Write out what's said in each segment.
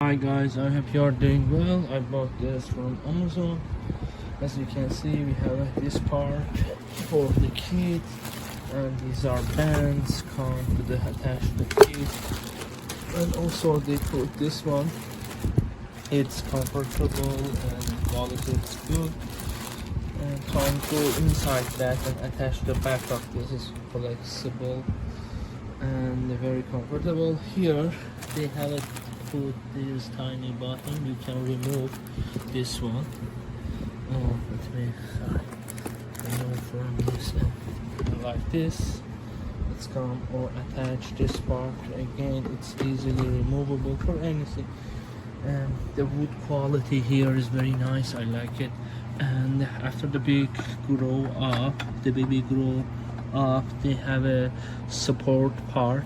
Hi guys, I hope you are doing well. I bought this from Amazon. As you can see, we have this part for the kids, and these are bands come to the attached to the kids. And also they put this one. It's comfortable and quality is good. And can go inside that and attach the back of this. Is flexible and very comfortable. Here they have it. Put this tiny button. You can remove this one. Let me remove from this and like this. It's come or attach this part. Again, it's easily removable for anything. And the wood quality here is very nice. I like it. And after the baby grow up, they have a support part.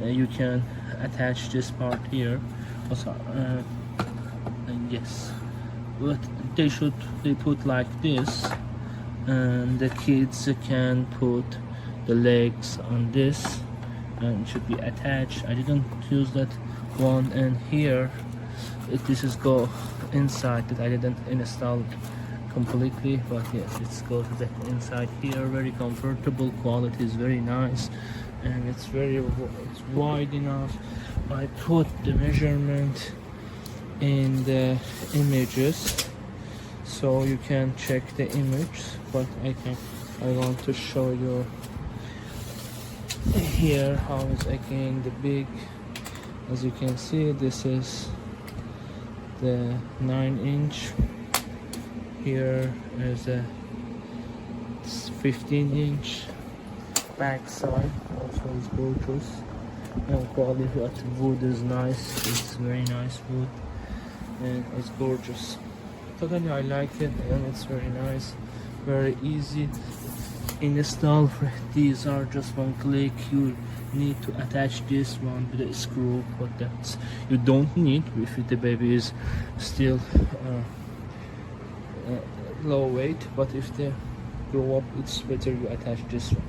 You can attach this part here also, and yes, but they put like this, and the kids can put the legs on this and it should be attached. I didn't use that one, and here this is go inside that I didn't install it completely, but yes, it's go to the inside here. Very comfortable, quality is very nice, and it's wide enough. I put the measurement in the images so you can check the image, but I want to show you here how is again the big. As you can see, this is the 9-inch. Here is a 15-inch backside. Also is gorgeous, and quality of the wood is nice. It's very nice wood and it's gorgeous. Totally I like it, and it's very nice, very easy install. These are just one click. You need to attach this one with a screw, but that's you don't need if the baby is still low weight. But if they grow up, it's better you attach this one.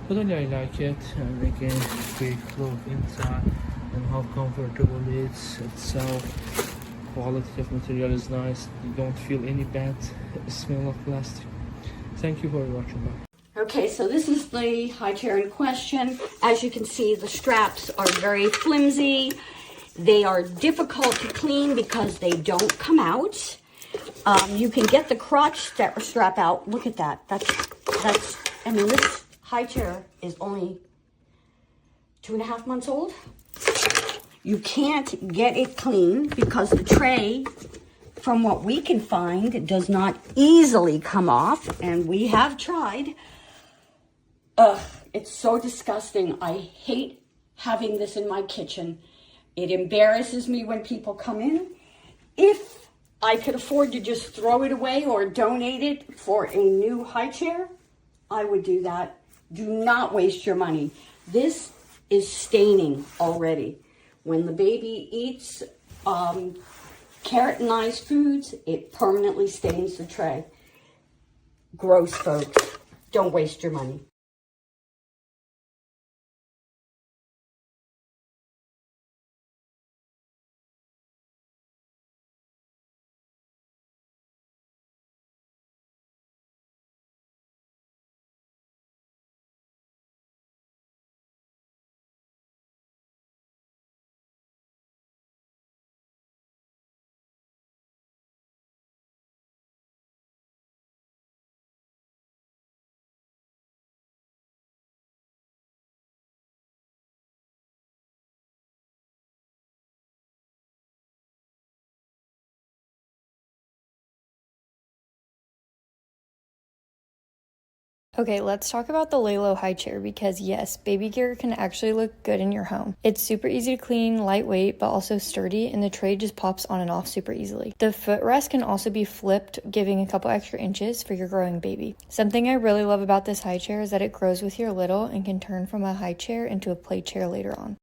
Totally I like it. And again, we look inside and how comfortable it is itself. Quality of material is nice. You don't feel any bad smell of plastic. Thank you for watching. Bye. Okay, so this is the high chair in question. As you can see, the straps are very flimsy. They are difficult to clean because they don't come out. You can get the crotch strap out. Look at that. I mean, this high chair is only 2.5 months old. You can't get it clean because the tray, from what we can find, does not easily come off, and we have tried. Ugh, it's so disgusting. I hate having this in my kitchen. It embarrasses me when people come in. If I could afford to just throw it away or donate it for a new high chair, I would do that. Do not waste your money. This is staining already. When the baby eats keratinized foods, it permanently stains the tray. Gross, folks. Don't waste your money. Okay, let's talk about the Lalo high chair because yes, baby gear can actually look good in your home. It's super easy to clean, lightweight, but also sturdy, and the tray just pops on and off super easily. The footrest can also be flipped, giving a couple extra inches for your growing baby. Something I really love about this high chair is that it grows with your little and can turn from a high chair into a play chair later on.